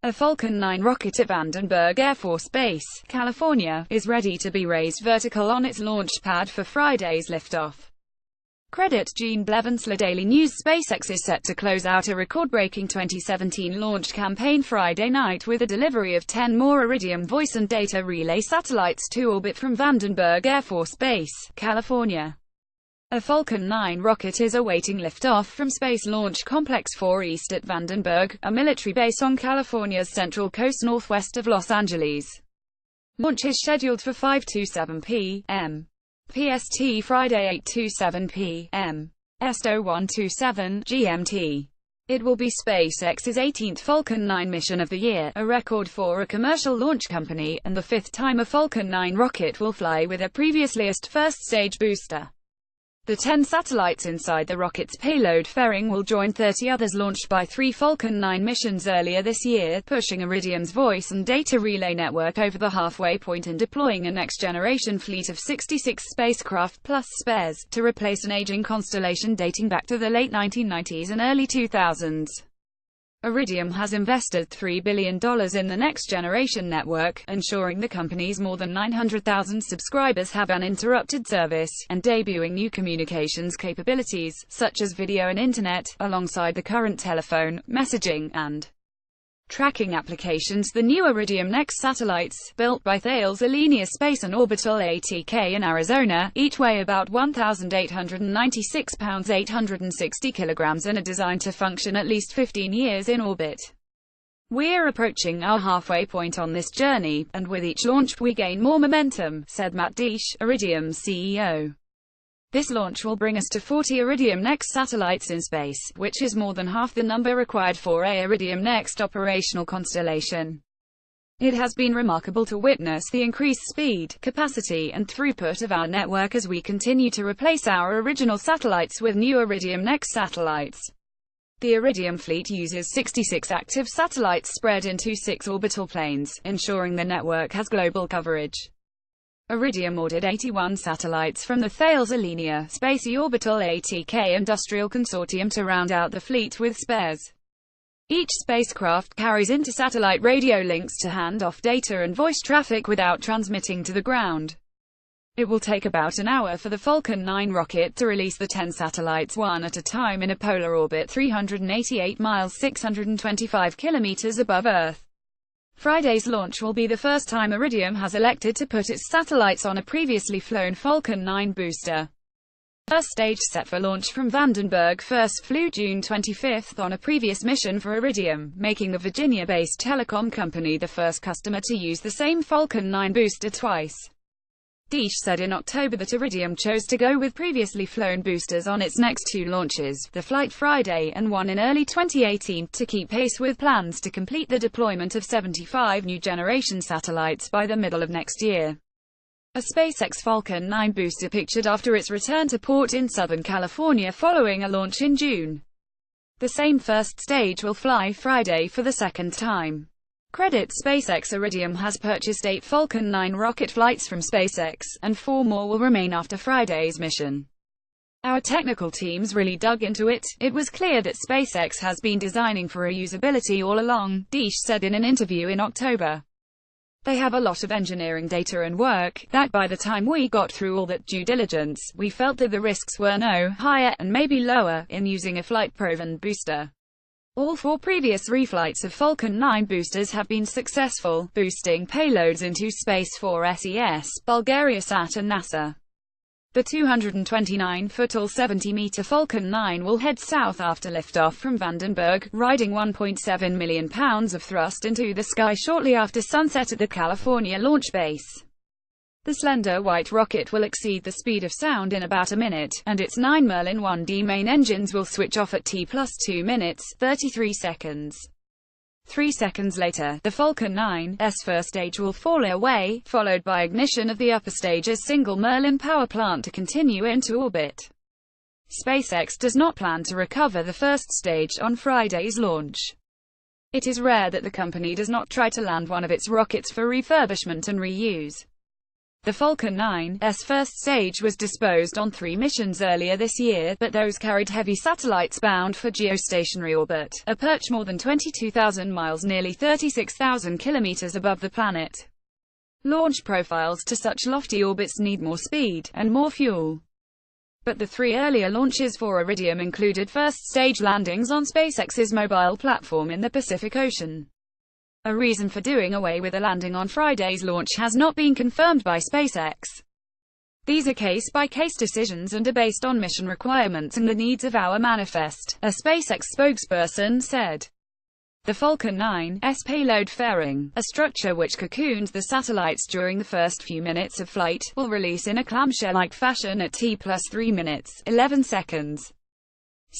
A Falcon 9 rocket at Vandenberg Air Force Base, California, is ready to be raised vertical on its launch pad for Friday's liftoff. Credit Gene Blevins. Daily News. SpaceX is set to close out a record-breaking 2017 launch campaign Friday night with a delivery of 10 more Iridium voice and data relay satellites to orbit from Vandenberg Air Force Base, California. A Falcon 9 rocket is awaiting liftoff from Space Launch Complex 4 East at Vandenberg, a military base on California's central coast northwest of Los Angeles. Launch is scheduled for 5:27 p.m. PST Friday 8:27 p.m. EST 0127 GMT. It will be SpaceX's 18th Falcon 9 mission of the year, a record for a commercial launch company, and the fifth time a Falcon 9 rocket will fly with a previously used first-stage booster. The 10 satellites inside the rocket's payload fairing will join 30 others launched by 3 Falcon 9 missions earlier this year, pushing Iridium's voice and data relay network over the halfway point and deploying a next-generation fleet of 66 spacecraft plus spares, to replace an aging constellation dating back to the late 1990s and early 2000s. Iridium has invested $3 billion in the next-generation network, ensuring the company's more than 900,000 subscribers have uninterrupted service, and debuting new communications capabilities, such as video and internet, alongside the current telephone, messaging, and tracking applications. The new Iridium Next satellites, built by Thales Alenia Space and Orbital ATK in Arizona, each weigh about 1,896 pounds 860 kilograms and are designed to function at least 15 years in orbit. "We're approaching our halfway point on this journey, and with each launch, we gain more momentum," said Matt Desch, Iridium's CEO. "This launch will bring us to 40 Iridium Next satellites in space, which is more than half the number required for a Iridium Next operational constellation. It has been remarkable to witness the increased speed, capacity, and throughput of our network as we continue to replace our original satellites with new Iridium Next satellites." The Iridium fleet uses 66 active satellites spread into 6 orbital planes, ensuring the network has global coverage. Iridium ordered 81 satellites from the Thales Alenia Space Orbital ATK Industrial Consortium to round out the fleet with spares. Each spacecraft carries inter-satellite radio links to hand off data and voice traffic without transmitting to the ground. It will take about an hour for the Falcon 9 rocket to release the 10 satellites one at a time in a polar orbit 388 miles 625 kilometers above Earth. Friday's launch will be the first time Iridium has elected to put its satellites on a previously flown Falcon 9 booster. First stage set for launch from Vandenberg first flew June 25 on a previous mission for Iridium, making the Virginia-based telecom company the first customer to use the same Falcon 9 booster twice. Desch said in October that Iridium chose to go with previously flown boosters on its next 2 launches, the Flight Friday and one in early 2018, to keep pace with plans to complete the deployment of 75 new generation satellites by the middle of next year. A SpaceX Falcon 9 booster pictured after its return to port in Southern California following a launch in June. The same first stage will fly Friday for the second time. Credit SpaceX. Iridium has purchased 8 Falcon 9 rocket flights from SpaceX, and 4 more will remain after Friday's mission. "Our technical teams really dug into it. It was clear that SpaceX has been designing for reusability all along," Desch said in an interview in October. "They have a lot of engineering data and work, that by the time we got through all that due diligence, we felt that the risks were no higher, and maybe lower, in using a flight-proven booster." All 4 previous reflights of Falcon 9 boosters have been successful, boosting payloads into space for SES, Bulgariasat and NASA. The 229-foot-tall 70-meter Falcon 9 will head south after liftoff from Vandenberg, riding 1.7 million pounds of thrust into the sky shortly after sunset at the California launch base. The slender white rocket will exceed the speed of sound in about a minute, and its 9 Merlin 1D main engines will switch off at T+2 minutes, 33 seconds. 3 seconds later, the Falcon 9's first stage will fall away, followed by ignition of the upper stage's single Merlin power plant to continue into orbit. SpaceX does not plan to recover the first stage on Friday's launch. It is rare that the company does not try to land one of its rockets for refurbishment and reuse. The Falcon 9's first stage was disposed on 3 missions earlier this year, but those carried heavy satellites bound for geostationary orbit, a perch more than 22,000 miles, nearly 36,000 kilometers above the planet. Launch profiles to such lofty orbits need more speed and more fuel. But the 3 earlier launches for Iridium included first-stage landings on SpaceX's mobile platform in the Pacific Ocean. A reason for doing away with a landing on Friday's launch has not been confirmed by SpaceX. These are case-by-case decisions and are based on mission requirements and the needs of our manifest, a SpaceX spokesperson said. The Falcon 9's payload fairing, a structure which cocoons the satellites during the first few minutes of flight, will release in a clamshell-like fashion at T+3 minutes, 11 seconds.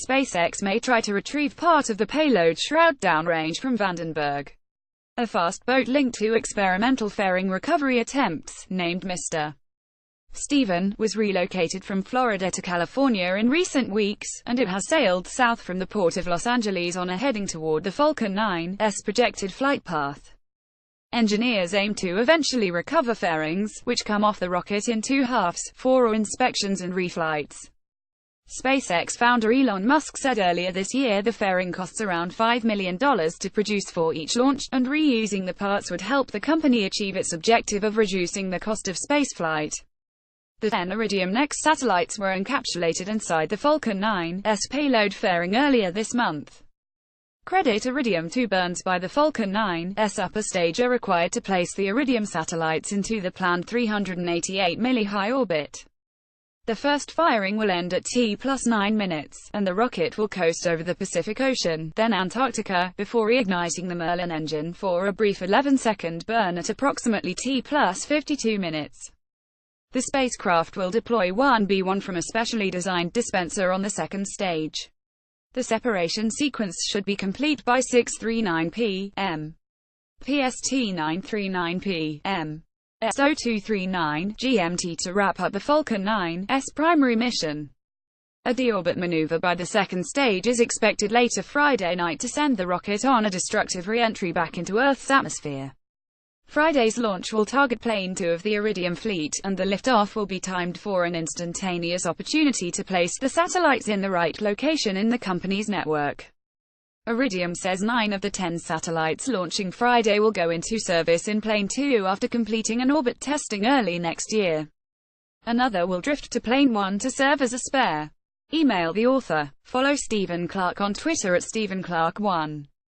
SpaceX may try to retrieve part of the payload shroud downrange from Vandenberg. A fast boat linked to experimental fairing recovery attempts, named Mr. Steven, was relocated from Florida to California in recent weeks, and it has sailed south from the port of Los Angeles on a heading toward the Falcon 9's projected flight path. Engineers aim to eventually recover fairings, which come off the rocket in 2 halves, for inspections and reflights. SpaceX founder Elon Musk said earlier this year the fairing costs around $5 million to produce for each launch, and reusing the parts would help the company achieve its objective of reducing the cost of spaceflight. The 10 Iridium NEXT satellites were encapsulated inside the Falcon 9's payload fairing earlier this month. Credit Iridium 2 burns by the Falcon 9's upper stage are required to place the Iridium satellites into the planned 388 mili high orbit. The first firing will end at T+9 minutes, and the rocket will coast over the Pacific Ocean, then Antarctica, before reigniting the Merlin engine for a brief 11-second burn at approximately T+52 minutes. The spacecraft will deploy 1B1 from a specially designed dispenser on the second stage. The separation sequence should be complete by 6:39 p.m. PST 9:39 p.m. S0239 GMT to wrap up the Falcon 9's primary mission. A deorbit maneuver by the second stage is expected later Friday night to send the rocket on a destructive re-entry back into Earth's atmosphere. Friday's launch will target Plane 2 of the Iridium fleet, and the liftoff will be timed for an instantaneous opportunity to place the satellites in the right location in the company's network. Iridium says 9 of the 10 satellites launching Friday will go into service in Plane 2 after completing an orbit testing early next year. Another will drift to Plane 1 to serve as a spare. Email the author. Follow Stephen Clark on Twitter at StephenClark1.